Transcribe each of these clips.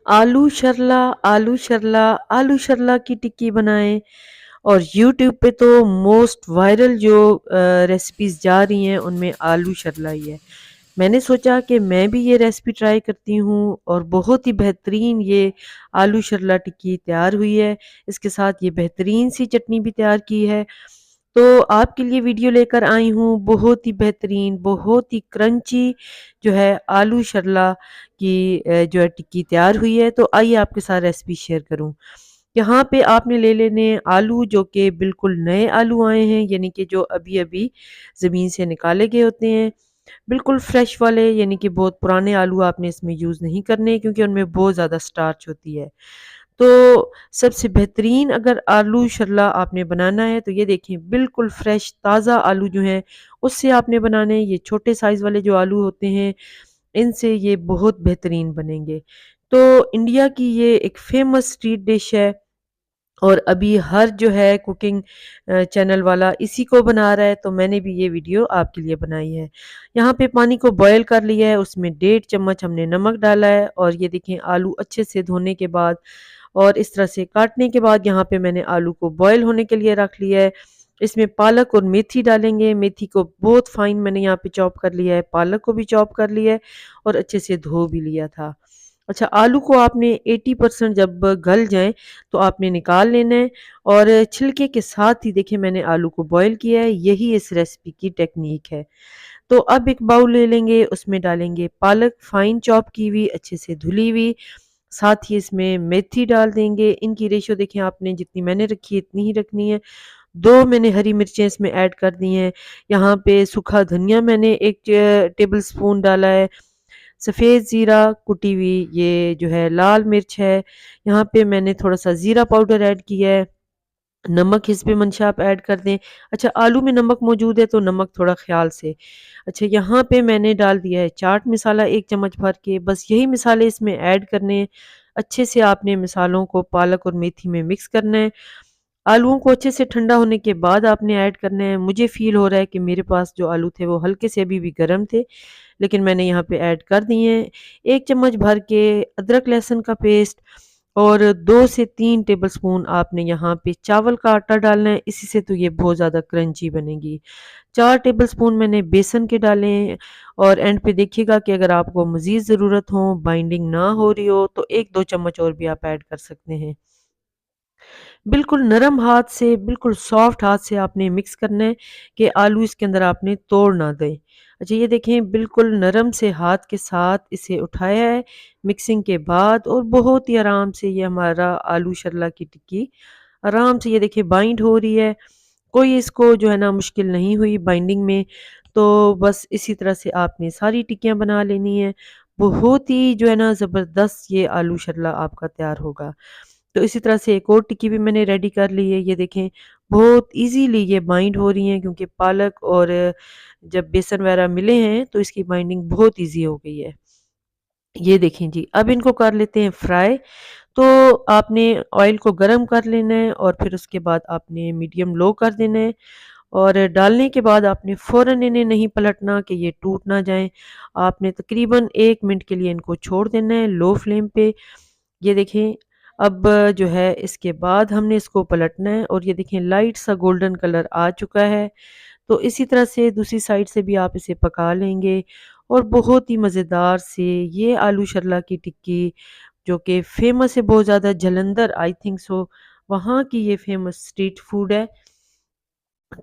आलू शर्ला, आलू शर्ला की टिक्की बनाएं। और यूट्यूब पे तो मोस्ट वायरल जो रेसिपीज़ जा रही हैं उनमें आलू शर्ला ही है। मैंने सोचा कि मैं भी ये रेसिपी ट्राई करती हूँ और बहुत ही बेहतरीन ये आलू शर्ला टिक्की तैयार हुई है। इसके साथ ये बेहतरीन सी चटनी भी तैयार की है। तो आपके लिए वीडियो लेकर आई हूँ बहुत ही बेहतरीन, बहुत ही क्रंची जो है आलू शर्ला की जो है टिक्की तैयार हुई है। तो आइए आपके साथ रेसिपी शेयर करूँ। यहाँ पे आपने ले लेने आलू जो कि बिल्कुल नए आलू आए हैं, यानी कि जो अभी-अभी ज़मीन से निकाले गए होते हैं। बिल्कुल फ्रेश वाले, यानी कि बहुत पुराने आलू आपने इसमें यूज़ नहीं करने क्योंकि उनमें बहुत ज़्यादा स्टार्च होती है। तो सबसे बेहतरीन अगर आलू शर्ला आपने बनाना है तो ये देखिए बिल्कुल फ्रेश ताज़ा आलू जो हैं उससे आपने बनाने हैं। ये छोटे साइज़ वाले जो आलू होते हैं इनसे ये बहुत बेहतरीन बनेंगे। तो इंडिया की ये एक फ़ेमस स्ट्रीट डिश है और अभी हर जो है कुकिंग चैनल वाला इसी को बना रहा है, तो मैंने भी ये वीडियो आपके लिए बनाई है। यहाँ पे पानी को बॉयल कर लिया है, उसमें 1.5 चम्मच हमने नमक डाला है और ये देखें आलू अच्छे से धोने के बाद और इस तरह से काटने के बाद यहाँ पे मैंने आलू को बॉयल होने के लिए रख लिया है। इसमें पालक और मेथी डालेंगे। मेथी को बहुत फाइन मैंने यहाँ पे चॉप कर लिया है, पालक को भी चॉप कर लिया है और अच्छे से धो भी लिया था। अच्छा, आलू को आपने 80% जब गल जाएँ तो आपने निकाल लेना है और छिलके के साथ ही देखिए मैंने आलू को बॉयल किया है, यही इस रेसिपी की टेक्नीक है। तो अब एक बाउल ले लेंगे, उसमें डालेंगे पालक फाइन चॉप की हुई, अच्छे से धुली हुई, साथ ही इसमें मेथी डाल देंगे। इनकी रेशियो देखिए आपने जितनी मैंने रखी है इतनी ही रखनी है। 2 मैंने हरी मिर्चें इसमें ऐड कर दी हैं। यहाँ पे सूखा धनिया मैंने 1 टेबल स्पून डाला है। सफ़ेद ज़ीरा कुटी हुई, ये जो है लाल मिर्च है। यहाँ पे मैंने थोड़ा-सा ज़ीरा पाउडर ऐड किया है। नमक हिस्ब मंशा आप ऐड कर दें। अच्छा, आलू में नमक मौजूद है तो नमक थोड़ा ख़्याल से। अच्छा, यहाँ पे मैंने डाल दिया है चाट मसाला 1 चम्मच भर के, बस यही मसाले इसमें ऐड करने हैं। अच्छे से आपने मसालों को पालक और मेथी में मिक्स करना है। आलूओं को अच्छे से ठंडा होने के बाद आपने ऐड करना है। मुझे फ़ील हो रहा है कि मेरे पास जो आलू थे वो हल्के से अभी भी गर्म थे, लेकिन मैंने यहाँ पे ऐड कर दिए हैं। 1 चम्मच भर के अदरक लहसुन का पेस्ट और 2 से 3 टेबलस्पून आपने यहाँ पे चावल का आटा डालना है, इसी से तो ये बहुत ज़्यादा क्रंची बनेगी। 4 टेबलस्पून मैंने बेसन के डाले हैं और एंड पे देखिएगा कि अगर आपको मज़ीद ज़रूरत हो, बाइंडिंग ना हो रही हो, तो 1-2 चम्मच और भी आप ऐड कर सकते हैं। बिल्कुल नरम हाथ से, बिल्कुल सॉफ्ट हाथ से आपने मिक्स करना है कि आलू इसके अंदर आपने तोड़ ना दें। अच्छा, ये देखें बिल्कुल नरम से हाथ के साथ इसे उठाया है मिक्सिंग के बाद और बहुत ही आराम से ये हमारा आलू शर्ला की टिक्की आराम से ये देखिए बाइंड हो रही है। कोई इसको जो है ना मुश्किल नहीं हुई बाइंडिंग में। तो बस इसी तरह से आपने सारी टिक्कियाँ बना लेनी है। बहुत ही जो है ना ज़बरदस्त ये आलू शर्ला आपका तैयार होगा। तो इसी तरह से एक और टिक्की भी मैंने रेडी कर ली है। ये देखें बहुत इजीली ये बाइंड हो रही हैं क्योंकि पालक और जब बेसन वगैरह मिले हैं तो इसकी बाइंडिंग बहुत इजी हो गई है। ये देखें जी, अब इनको कर लेते हैं फ्राई। तो आपने ऑयल को गरम कर लेना है और फिर उसके बाद आपने मीडियम लो कर देना है और डालने के बाद आपने फ़ौरन इन्हें नहीं पलटना कि ये टूट ना जाएं। आपने तकरीबन 1 मिनट के लिए इनको छोड़ देना है लो फ्लेम पे। ये देखें अब जो है इसके बाद हमने इसको पलटना है और ये देखें लाइट सा गोल्डन कलर आ चुका है। तो इसी तरह से दूसरी साइड से भी आप इसे पका लेंगे और बहुत ही मज़ेदार से ये आलू शर्ला की टिक्की जो कि फ़ेमस है बहुत ज़्यादा जलंधर आई थिंक सो, वहाँ की ये फ़ेमस स्ट्रीट फूड है।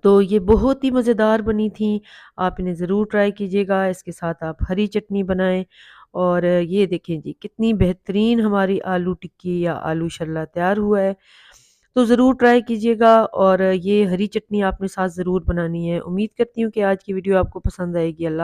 तो ये बहुत ही मज़ेदार बनी थी। आप इन्हें ज़रूर ट्राई कीजिएगा। इसके साथ आप हरी चटनी बनाएँ और ये देखें जी कितनी बेहतरीन हमारी आलू टिक्की या आलू शल्ला तैयार हुआ है। तो ज़रूर ट्राई कीजिएगा और ये हरी चटनी आपने साथ ज़रूर बनानी है। उम्मीद करती हूँ कि आज की वीडियो आपको पसंद आएगी। अल्लाह